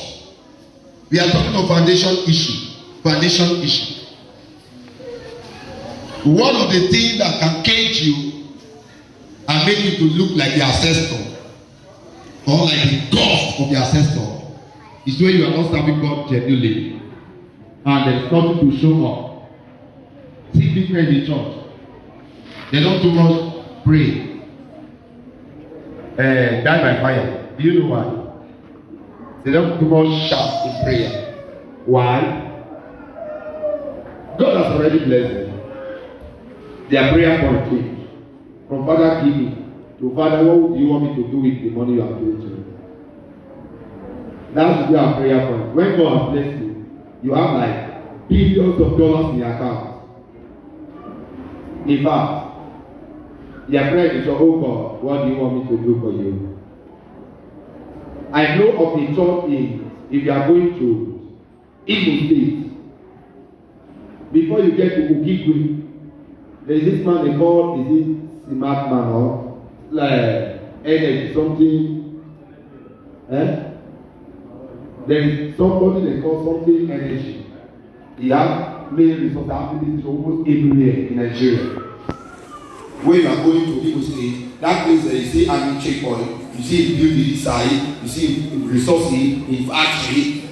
We are talking of foundation issue. Foundation issue. One of the things that can cage you and make you to look like the ancestor or like the ghost of the ancestor is when you are not serving God genuinely and there is nothing to show up. See people in the church. They don't too much pray. Die by fire. Do you know why? They don't too much shout in prayer. Why? God has already blessed them. Their prayer point changed. From Father give me to Father, what do you want me to do with the money you have given to me? That should be our prayer point. When God has blessed you, you have like billions of dollars in your account. In fact, their prayer is, oh God, what do you want me to do for you? I know of the third thing, if you are going to Imo State, before you get to Ukigwe, there is this man they call, is it smart man or like energy, something. There is somebody they call something energy. He has main responsibilities almost everywhere in Nigeria. When you are going to people say that place that you see army checkpoint, you see building inside, you see resources in factory.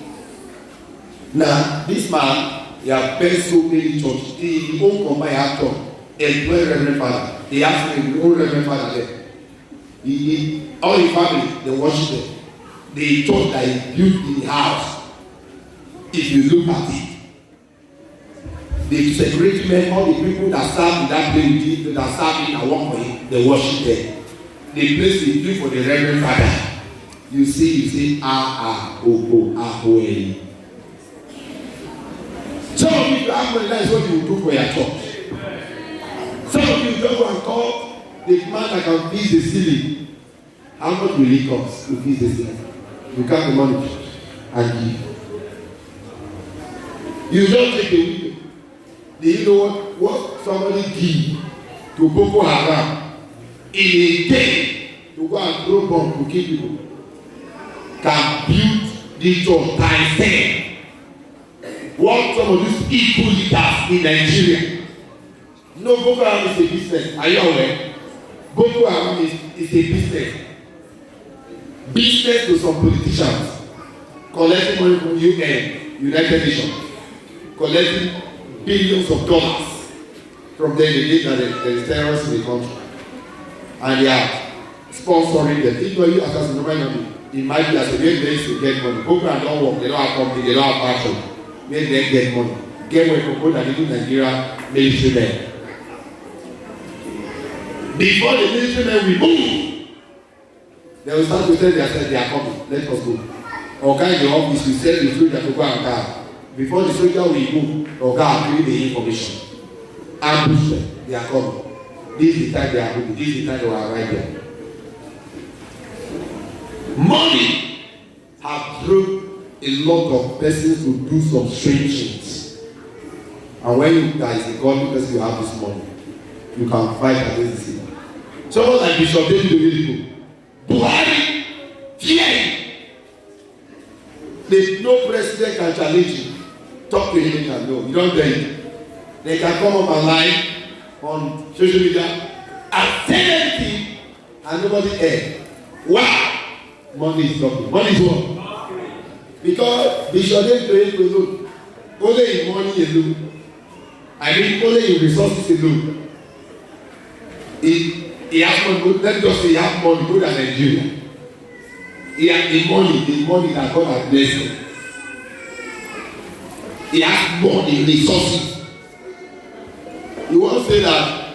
Now this man, he has built so many churches. He own combined actor, employ Reverend Father. He has his own Reverend Father there. All his family, they worship them. The church that he built in the house, if you look at it, the security men, all the people that serve in that place, that serve in at one point, they worship them. The place they do for the Reverend Father, you say, Some of you have money, that is what you will do for your church. Some of you don't go and call the man that can fix the ceiling. How much will it cost to fix the ceiling? You count the money and give. You don't take the window. Do you know what somebody did to Boko Haram in a day to go and throw bomb to kill people? Can build this church times 10. What some of these evil leaders in Nigeria? No, Boko Haram is a business. Are you aware? Boko Haram is a business. Business to some politicians collecting money from UN, United Nations, collecting billions of dollars from them. They did that there is terrorists in the country, and they are sponsoring them. If you as a reminder, it might be as a way they to get money. Boko Haram don't work. They don't have company. They don't have passion. Make them get money. Get money from both and the Nigeria military men. Before the military men will move, they will start to tell themselves they are coming. Let us go. Oga in the office will send the soldier to go and guard. Before the soldier will move, Oga will give the information. Ambush them. They are coming. This is the time they are moving. This is the time they will arrive there. Money has drove a lot of persons to do some strange things. And when there is a godly person, you have this money, you can fight against the sin. Someone like Bishop David Oyedepo, Buhari, fear. There's no president can challenge you. Talk to him and no, you don't dare it. They can come up online on social media and say anything and nobody heard. Wow! Money is nothing. Money is what? Because Bishop David Oyedepo only in money alone. I mean only in resources alone. He has money, let us say he has money more than Nigeria. He has the money that God has blessed him. He has money, resources. He won't say that.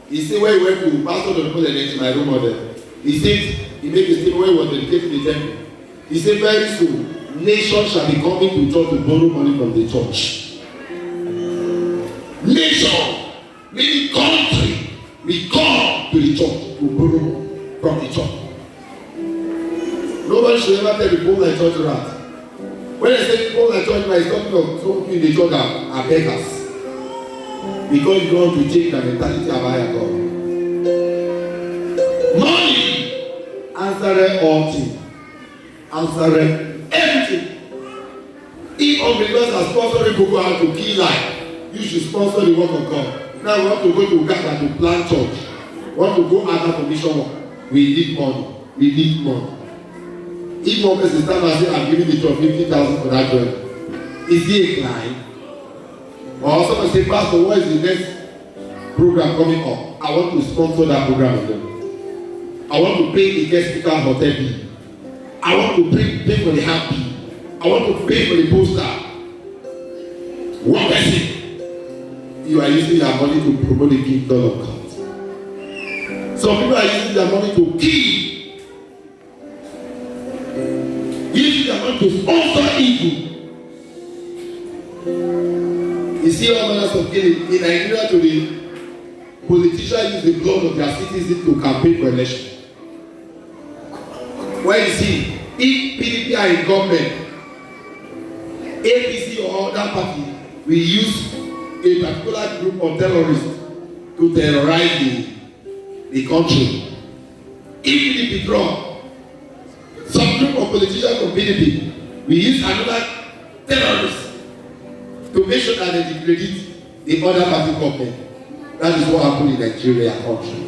He said when he went to Pastor Don President, my role model. He said, he made a statement when he was dedicated to the temple. He said very soon, nations shall be coming to church to borrow money from the church. Nation, meaning country, we come to the church to borrow from the church. Nobody should ever tell the poor like church rat. When I say poor like church rat, it's talking of some people in the church are beggars. Because you don't want to change the mentality of our God. Money answered all things. Answered everything. If unbelievers are sponsoring Boko Haram to kill life, you should sponsor the work of God. Now we want to go to Uganda to plant church. We want to go out for mission work. We need money. We need money. If one person stand and say, I'm giving the church 50,000 for that job, is he a client? Or someone say, Pastor, what is the next program coming up? I want to sponsor that program with them. I want to pay the guest speaker hotel bill. I want to pay for the happy. I want to pay for the poster. One person, you are using your money to promote the kingdom of God. Some people are using their money to kill. Using their money to sponsor evil. You see all manners of killing in Nigeria today. Politicians use the blood of their citizens to campaign for election. When you see, if PDP are in government, APC or other party will use a particular group of terrorists to terrorize the country. If PDP draw, some group of politicians from PDP will use another terrorist to make sure that they discredit the other party government. That is what happened in Nigeria country.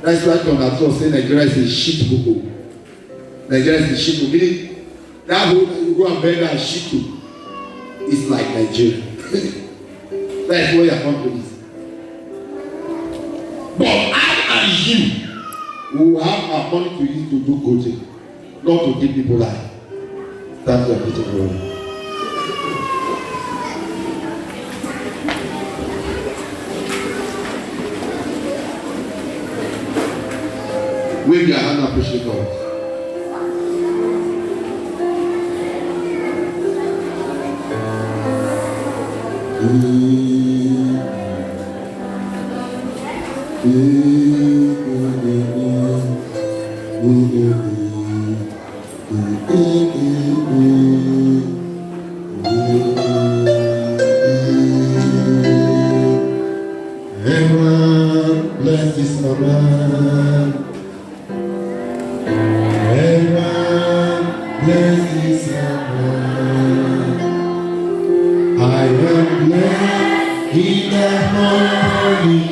That's why Donald Trump say Nigeria is a shit people. Nigeria is a shit people. Meaning that whole you go and beg and shit people. It's like Nigeria. That's what your country is. But I and you will have our money to use to do good thing, not to give people life. That's your beautiful word. Wave your hand and appreciate God. Everyone bless this moment. Everyone bless this moment. I am blessed in the morning,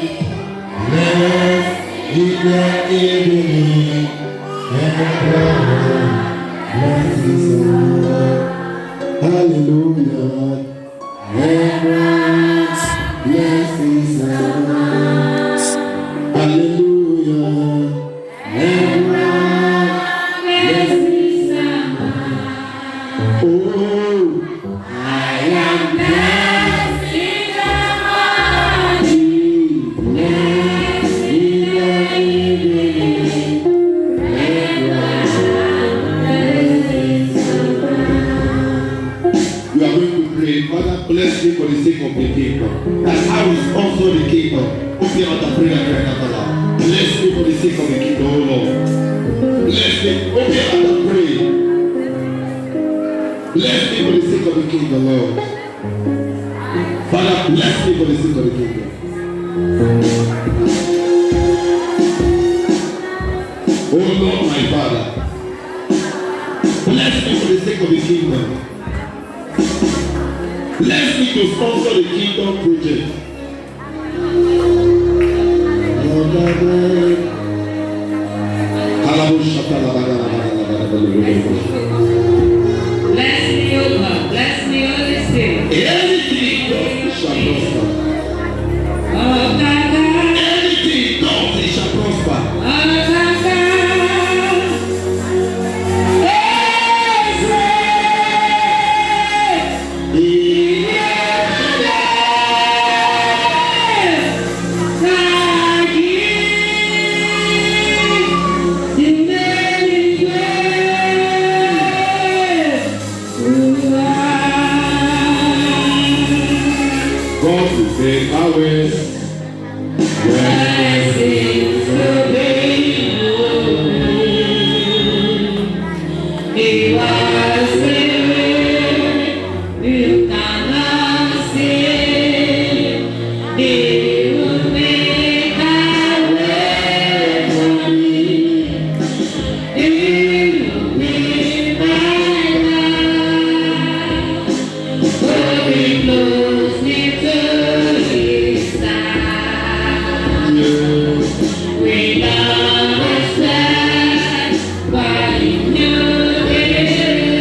blessed in the evening. Everyone bless this moment. Hallelujah. Everyone bless this moment. Hallelujah. Everyone bless this moment. Oh, I am blessed in the morning, blessed in the evening. Everyone bless this moment. You are going to pray, Father, bless me for the sake of the kingdom. That's how it's also the kingdom. Open out the prayer right now, Father. Bless me for the sake of the kingdom, oh Lord. Bless me. Open out the prayer. Bless me for the sake of the kingdom, Lord. Father, bless me for the sake of the kingdom. Oh Lord, my Father. Bless me for the sake of the kingdom. Bless me to sponsor the kingdom project. Bless me, O God. Bless me, Holy Spirit. Anything God shall prosper. Oh, God. Anything God shall prosper. Oh, God. God will take away. Blessings to be He was living, you cannot see. He will make a way for me. He will be my life. Oh, He close me to His side. We love ourselves, but He knew it.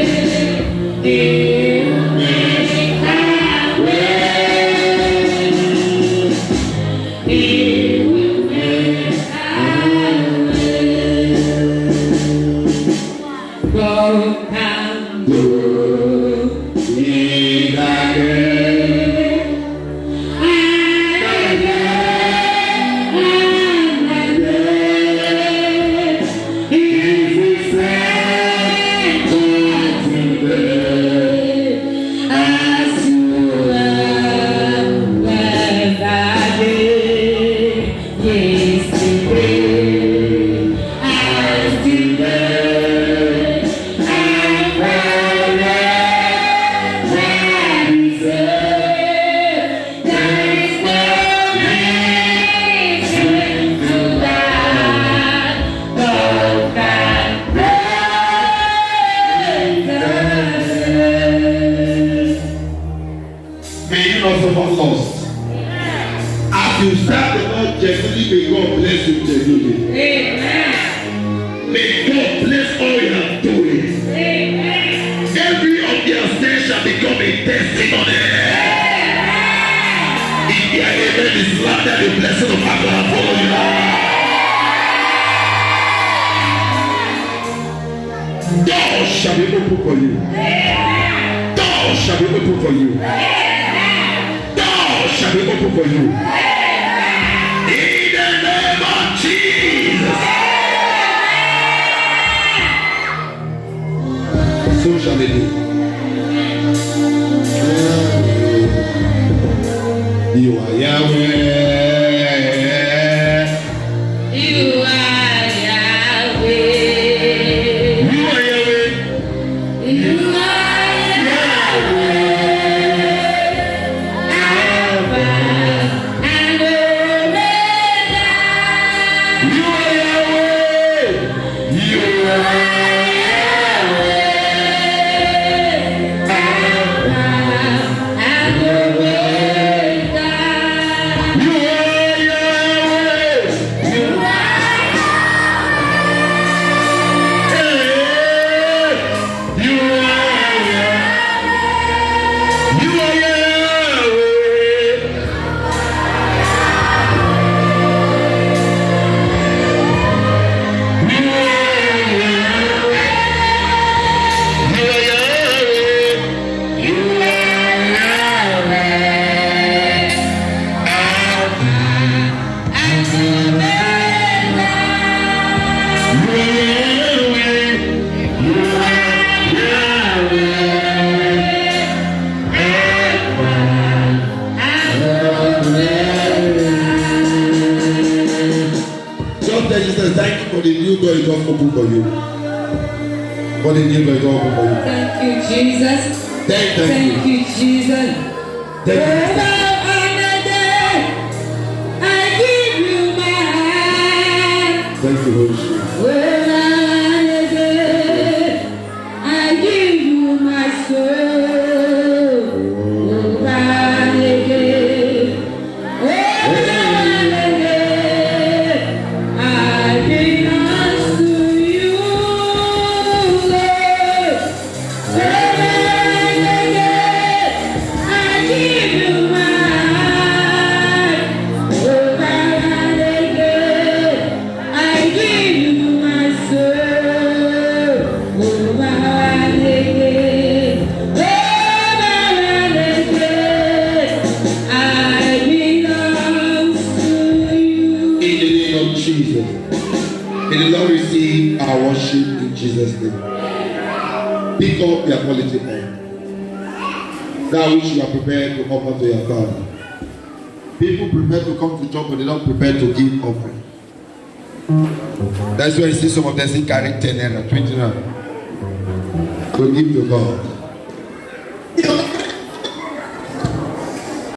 As you serve the Lord genuinely, may God bless you genuinely. Amen. May God bless all you are doing. Amen. Every of their steps shall become a testimony. If their amen is louder, the blessing of God will follow you. Doors shall be open for you. Doors shall be open for you. Doors shall be open for you. In the name of Jesus. So shall it be. You are Yahweh. You are Yahweh. You are Yahweh. You are Yahweh. Alpha and Omega. You are Yahweh. You are And Omega. You are Yahweh. You are You are Yahweh. You are Just tell Jesus, thank you for the new door it just opened for you. For the new door it opened for you. Thank you, Jesus. Thank you. Thank you, Jesus. Thank you. Another day, I give you my heart. Thank you, Holy Spirit. Another day, I give you my soul. Another day, I belong to you. I give you my heart. I give you my soul. I belong to you. In the name of Jesus. May the Lord receive our worship in Jesus' name. Pick up your quality oil. That which you are prepared to offer to your Father. People prepare to come to church, but they don't prepare to give offering. That's why you see some of them still carry 10 naira, 20 naira to give to God.